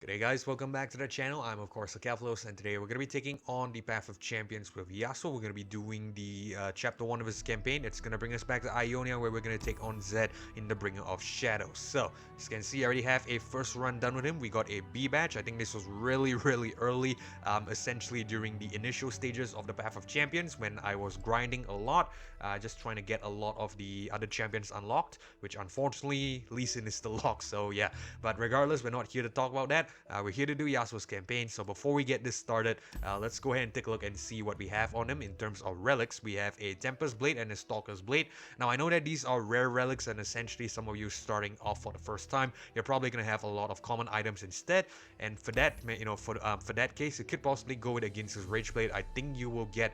G'day guys, welcome back to the channel. I'm of course Akaplos, and today we're going to be taking on the Path of Champions with Yasuo. We're going to be doing the chapter 1 of his campaign. It's going to bring us back to Ione, where we're going to take on Zed in the Bringer of Shadows. So, as you can see, I already have a first run done with him. We got a B badge. I think this was really early, essentially during the initial stages of the Path of Champions when I was grinding a lot, just trying to get a lot of the other champions unlocked, which unfortunately Lee Sin is still locked, so yeah. But regardless, we're not here to talk about that. We're here to do Yasuo's campaign, so before we get this started, let's go ahead and take a look and see what we have on him in terms of relics. We have a Tempest Blade and a Stalker's Blade. Now, I know that these are rare relics, and essentially some of you starting off for the first time, you're probably going to have a lot of common items instead, and for that, for that case, you could possibly go with against his Rage Blade. I think you will get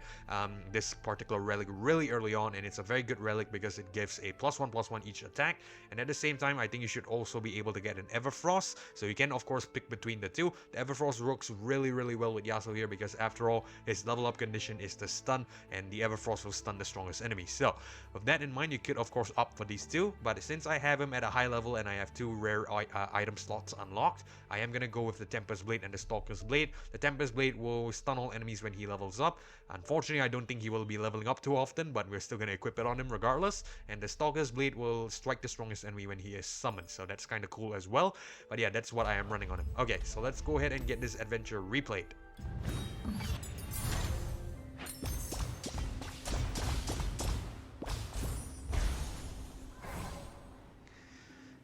this particular relic really early on, and it's a very good relic because it gives a +1/+1 each attack, and at the same time, I think you should also be able to get an Everfrost, so you can of course pick between the two. The Everfrost works really well with Yasuo here because after all, his level up condition is the stun, and the Everfrost will stun the strongest enemy. So with that in mind, you could of course opt for these two, but since I have him at a high level and I have two rare item slots unlocked, I am gonna go with the Tempest Blade and the Stalker's Blade. The Tempest Blade will stun all enemies when he levels up. Unfortunately, I don't think he will be leveling up too often, but we're still gonna equip it on him regardless, and the Stalker's Blade will strike the strongest enemy when he is summoned, so that's kind of cool as well. But yeah, that's what I am running on him. Okay, so let's go ahead and get this adventure replayed.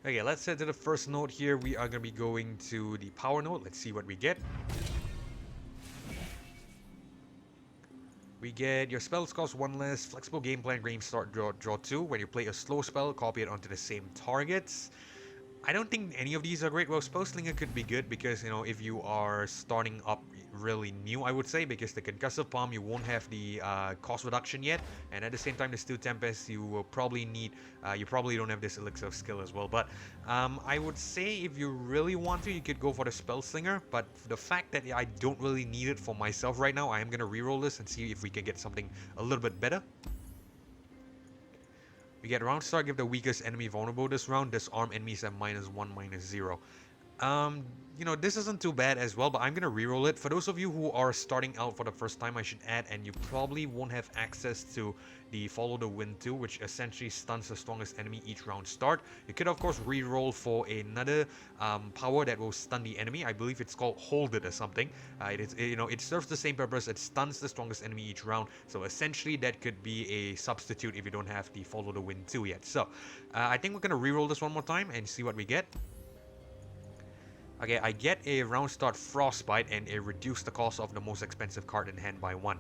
Okay, let's head to the first node here. We are going to be going to the power node. Let's see what we get. We get your spells cost 1 less, flexible game plan, game start, draw 2. When you play a slow spell, copy it onto the same targets. I don't think any of these are great. Well, Spellslinger could be good because, if you are starting up really new, I would say, because the Concussive Palm, you won't have the cost reduction yet, and at the same time, the Steel Tempest, you will probably need, you probably don't have this Elixir of Skill as well, but I would say if you really want to, you could go for the Spellslinger, but the fact that I don't really need it for myself right now, I am going to reroll this and see if we can get something a little bit better. We get round start, give the weakest enemy vulnerable this round, disarm enemies at -1, -0. This isn't too bad as well, but I'm gonna reroll it. For those of you who are starting out for the first time, I should add, and you probably won't have access to the Follow the Wind 2, which essentially stuns the strongest enemy each round start. You could of course reroll for another power that will stun the enemy. I believe it's called Hold It or something. It serves the same purpose. It stuns the strongest enemy each round. So essentially, that could be a substitute if you don't have the Follow the Wind 2 yet. So I think we're gonna reroll this one more time and see what we get. Okay, I get a round start Frostbite and a reduce the cost of the most expensive card in hand by 1.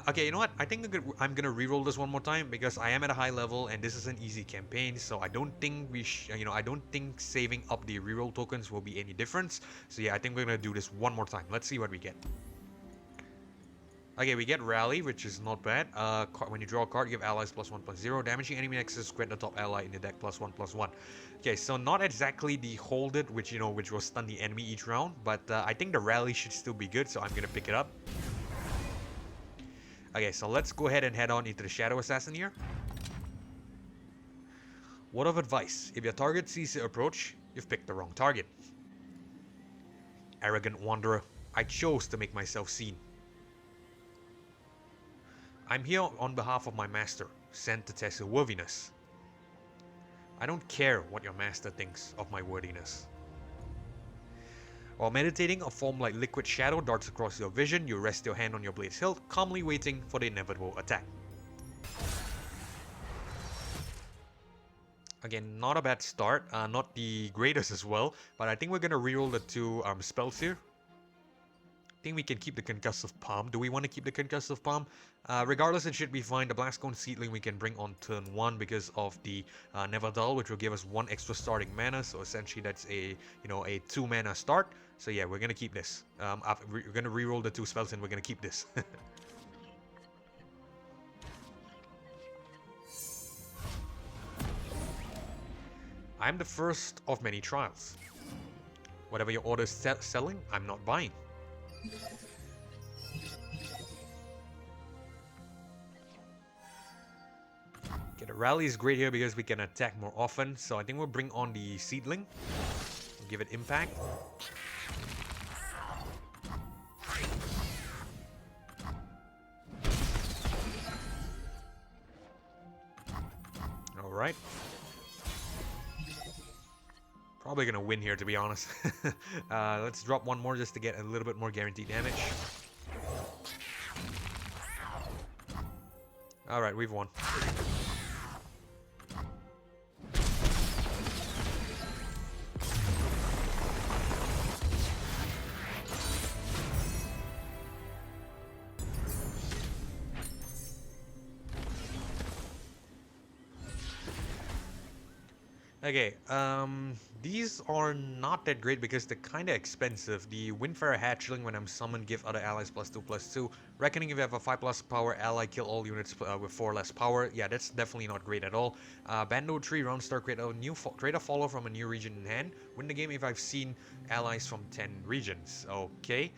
Okay, you know what? I think I'm gonna reroll this one more time because I am at a high level and this is an easy campaign, so I don't think I don't think saving up the reroll tokens will be any difference. So yeah, I think we're gonna do this one more time. Let's see what we get. Okay, we get Rally, which is not bad. When you draw a card, give allies +1/+0. Damaging enemy Nexus, grant the top ally in the deck +1/+1. Okay, so not exactly the Hold It, which will stun the enemy each round, but I think the Rally should still be good, so I'm gonna pick it up. Okay, so let's go ahead and head on into the Shadow Assassin here. Word of advice: if your target sees you approach, you've picked the wrong target. Arrogant wanderer, I chose to make myself seen. I'm here on behalf of my master, sent to test your worthiness. I don't care what your master thinks of my worthiness. While meditating, a form like liquid shadow darts across your vision. You rest your hand on your blade's hilt, calmly waiting for the inevitable attack. Again, not a bad start, not the greatest as well, but I think we're gonna reroll the two spells here. I think we can keep the Concussive Palm. Do we want to keep the Concussive Palm? Regardless, it should be fine. The Blackstone Seedling we can bring on turn 1 because of the Never Dull, which will give us 1 extra starting mana. So essentially, that's a 2 mana start. So yeah, we're gonna keep this. We're gonna reroll the 2 spells and we're gonna keep this. I'm the first of many trials. Whatever your order is selling, I'm not buying. Okay, the Rally is great here because we can attack more often, so I think we'll bring on the Seedling. give it impact. Alright. Probably gonna win here, to be honest. Let's drop one more just to get a little bit more guaranteed damage. Alright, we've won. Okay, these are not that great because they're kinda expensive. The Windfire Hatchling, when I'm summoned, give other allies +2/+2. Reckoning, if you have a 5+ power ally, kill all units with 4 less power. Yeah, that's definitely not great at all. Bando Tree, round start, create a follow from a new region in hand. Win the game if I've seen allies from 10 regions. Okay.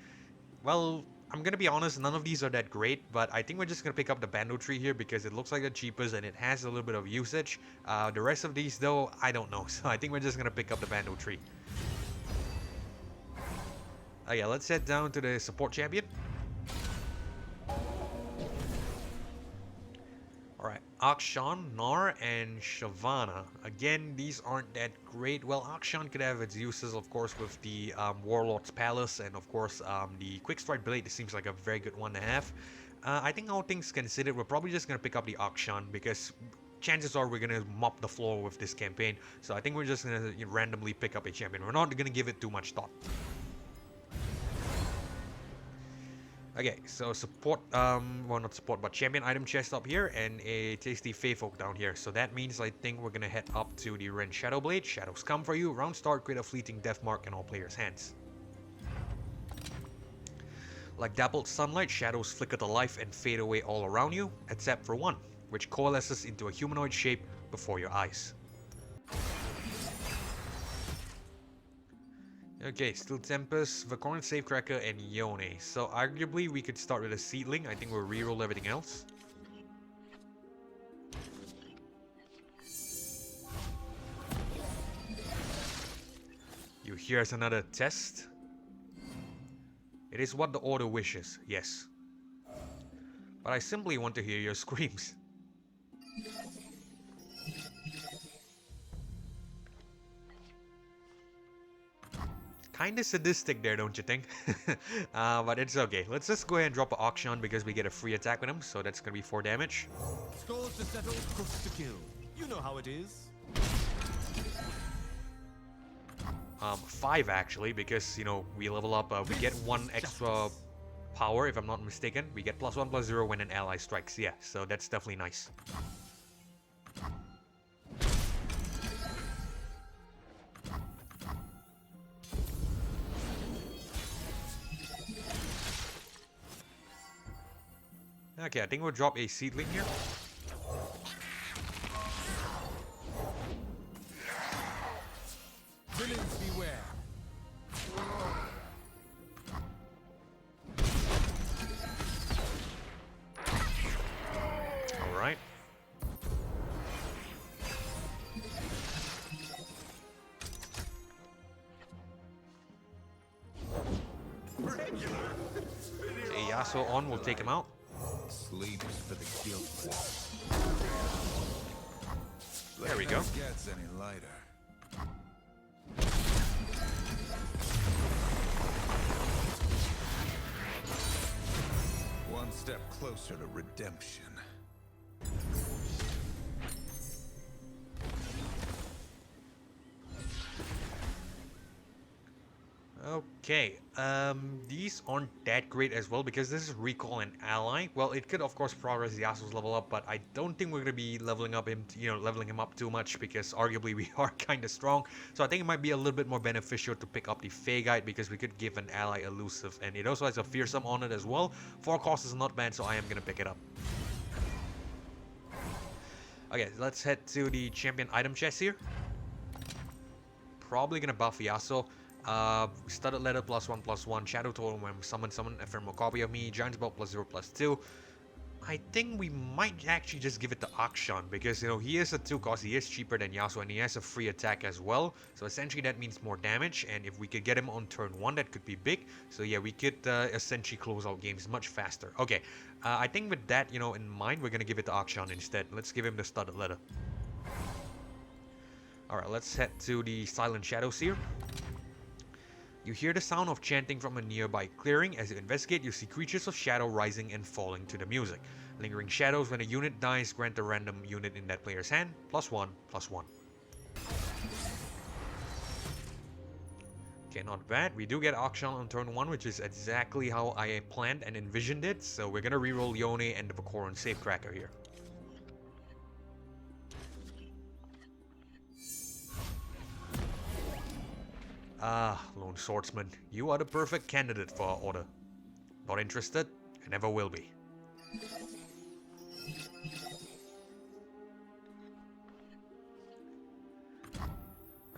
Well, I'm gonna be honest, none of these are that great, but I think we're just gonna pick up the Bando Tree here because it looks like the cheapest and it has a little bit of usage. The rest of these, though, I don't know, so I think we're just gonna pick up the Bando Tree. Yeah, let's head down to the support champion. Alright, Akshan, Nar, and Shavana. Again, these aren't that great. Well, Akshan could have its uses, of course, with the Warlord's Palace, and of course, the Quick Strike Blade seems like a very good one to have. I think all things considered, we're probably just going to pick up the Akshan, because chances are we're going to mop the floor with this campaign. So I think we're just going to randomly pick up a champion. We're not going to give it too much thought. Okay, so support, well, not support, but champion item chest up here and a tasty Faith Oak down here. So that means I think we're gonna head up to the Ren Shadow Blade. Shadows come for you. Round start, create a fleeting death mark in all players' hands. Like dappled sunlight, shadows flicker to life and fade away all around you, except for one, which coalesces into a humanoid shape before your eyes. Okay, still Tempest, Vacorn, Safecracker, and Yone. So arguably we could start with a Seedling. I think we'll reroll everything else. You here's another test. It is what the order wishes, yes. But I simply want to hear your screams. Kinda sadistic there, don't you think? But it's okay. Let's just go ahead and drop an Akshan because we get a free attack with him, so that's gonna be 4 damage. Scores to settle, cooks to kill. You know how it is. 5 actually, because you know we level up. We get 1 extra power, if I'm not mistaken. We get +1/+0 when an ally strikes. Yeah, so that's definitely nice. Okay, I think we'll drop a Seedling here. Villains beware. Alright. Okay, Yasuo on, we'll take him out. Sleeps for the guiltless. There we go. Gets any lighter. One step closer to redemption. Okay, these aren't that great as well because this is recall an ally. Well, it could of course progress Yasuo's level up, but I don't think we're gonna be leveling up him, leveling him up too much because arguably we are kind of strong. So I think it might be a little bit more beneficial to pick up the Fagite because we could give an ally elusive, and it also has a fearsome on it as well. 4 cost is not bad, so I am gonna pick it up. Okay, let's head to the champion item chest here. Probably gonna buff Yasuo. Studded letter +1/+1, Shadow Totem when summon, Ephemeral copy of me, Giant's Belt +0/+2. I think we might actually just give it to Akshan because, you know, he is a 2-cost, he is cheaper than Yasuo, and he has a free attack as well. So essentially that means more damage, and if we could get him on turn 1, that could be big. So yeah, we could essentially close out games much faster. Okay, I think with that, you know, in mind, we're going to give it to Akshan instead. Let's give him the studded letter. Alright, let's head to the Silent Shadows here. You hear the sound of chanting from a nearby clearing. As you investigate, you see creatures of shadow rising and falling to the music. Lingering shadows, when a unit dies, grant a random unit in that player's hand, +1/+1. Okay, not bad. We do get Akshan on turn 1, which is exactly how I planned and envisioned it. So we're gonna reroll Yone and the Vakoran Safecracker here. Ah, Lone Swordsman, you are the perfect candidate for our order. Not interested? I never will be.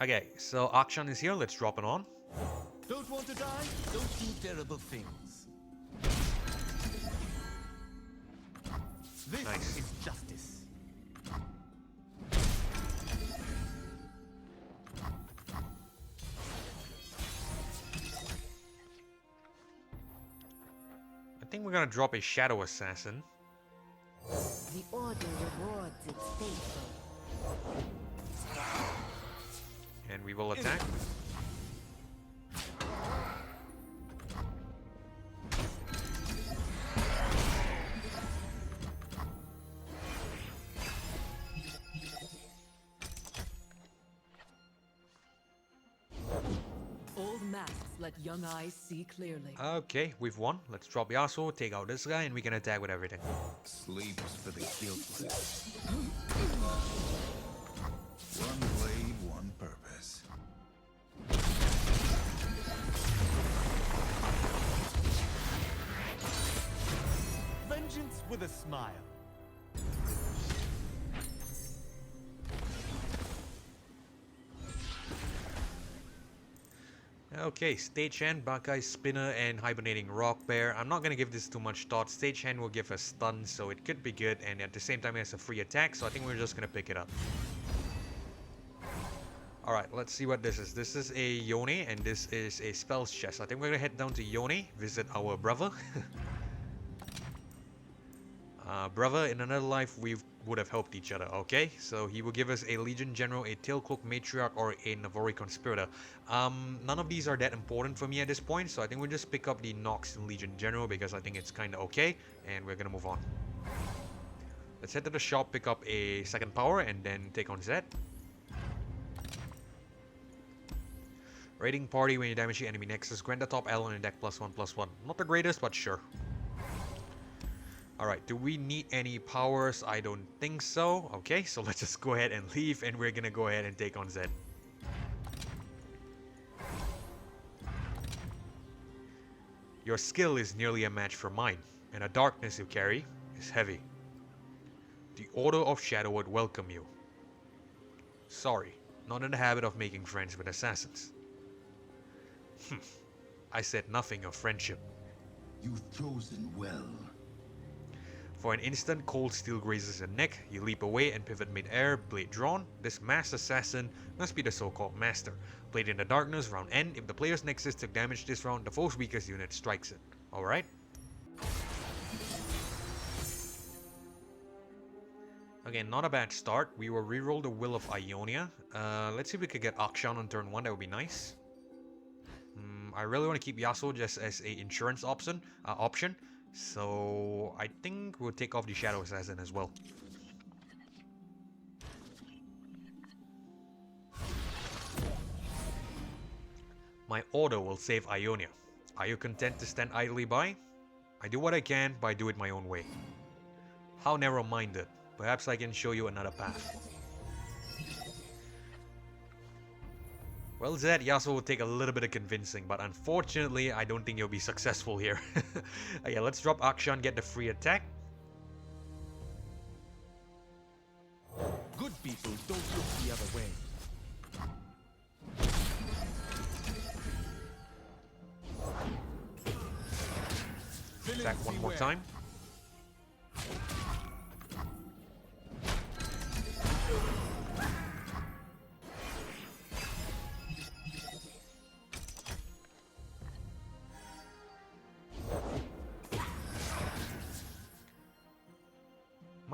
Okay, so Akshan is here, let's drop it on. Don't want to die? Don't do terrible things. This Nice. is justice. I think we're gonna drop a Shadow Assassin. The order rewards its faithful. And we will attack. Old masks let young eyes see clearly. Okay, we've won. Let's drop Yasuo, take out this guy, and we can attack with everything. Sleeps for the guiltless. One blade, one purpose. Vengeance with a smile. Okay, Stagehand, Bakai Spinner, and Hibernating Rock Bear. I'm not going to give this too much thought. Stagehand will give us stun, so it could be good, and at the same time it has a free attack, so I think we're just going to pick it up. Alright, let's see what this is. This is a Yone, and this is a spells chest. I think we're going to head down to Yone, visit our brother. Brother, in another life, we would have helped each other, okay? So he will give us a Legion General, a Tailcloak Matriarch, or a Navori Conspirator. None of these are that important for me at this point, so I think we'll just pick up the Nox and Legion General because I think it's kind of okay, and we're gonna move on. Let's head to the shop, pick up a second power, and then take on Zed. Raiding party, when you damage the enemy Nexus, grant the top ally on your deck +1/+1. Not the greatest, but sure. Alright, do we need any powers? I don't think so. Okay, so let's just go ahead and leave, and we're gonna go ahead and take on Zed. Your skill is nearly a match for mine, and the darkness you carry is heavy. The Order of Shadow would welcome you. Sorry, not in the habit of making friends with assassins. I said nothing of friendship. You've chosen well. For an instant, cold steel grazes your neck, you leap away and pivot mid-air, blade drawn. This masked assassin must be the so-called master. Blade in the darkness, round end. If the player's Nexus took damage this round, the foe's weakest unit strikes it. Alright? Okay, not a bad start. We will reroll the Will of Ionia. Let's see if we could get Akshan on turn 1, that would be nice. I really want to keep Yasuo just as a insurance option. So I think we'll take off the Shadow Assassin as well. My order will save Ionia. Are you content to stand idly by? I do what I can, but I do it my own way. How narrow-minded. Perhaps I can show you another path. Well, Zed, Yasuo will take a little bit of convincing, but unfortunately, I don't think you'll be successful here. Yeah, let's drop Akshan, get the free attack. Good people don't look the other way. Attack one more time.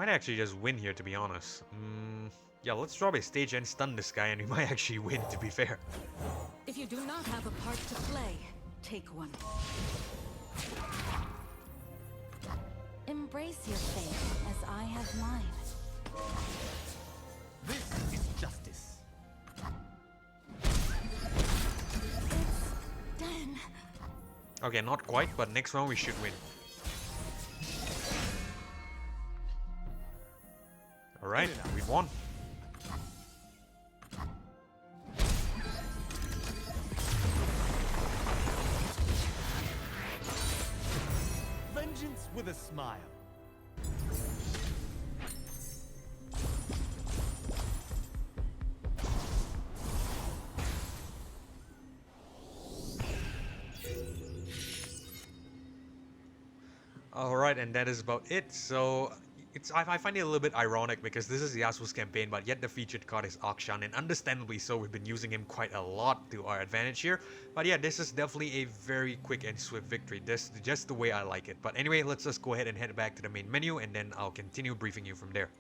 Might actually just win here, to be honest. Yeah, let's drop a stage and stun this guy, and we might actually win, to be fair. If you do not have a part to play, take one. Embrace your fate as I have mine. This is justice. It's done. Okay, not quite, but next round we should win. Alright, we won. Vengeance with a smile. Alright, and that is about it. So I find it a little bit ironic because this is Yasuo's campaign, but yet the featured card is Akshan, and understandably so, we've been using him quite a lot to our advantage here. But yeah, this is definitely a very quick and swift victory. This is just the way I like it. But anyway, let's just go ahead and head back to the main menu, and then I'll continue briefing you from there.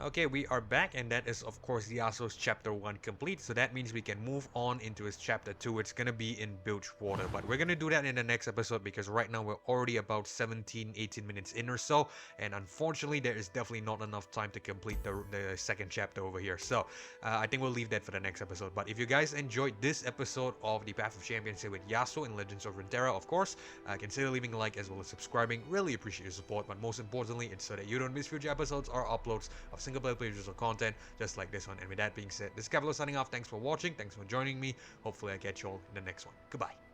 Okay, we are back, and that is of course Yasuo's chapter 1 complete, so that means we can move on into his chapter 2. It's gonna be in Bilgewater, but we're gonna do that in the next episode because right now we're already about 17-18 minutes in or so, and unfortunately there is definitely not enough time to complete the second chapter over here. So I think we'll leave that for the next episode. But if you guys enjoyed this episode of the Path of Champions here with Yasuo in Legends of Runeterra, of course, consider leaving a like as well as subscribing. Really appreciate your support, but most importantly, it's so that you don't miss future episodes or uploads of single player playthroughs or content just like this one. And with that being said, this is Cavalo signing off. Thanks for watching, thanks for joining me. Hopefully I catch you all in the next one. Goodbye.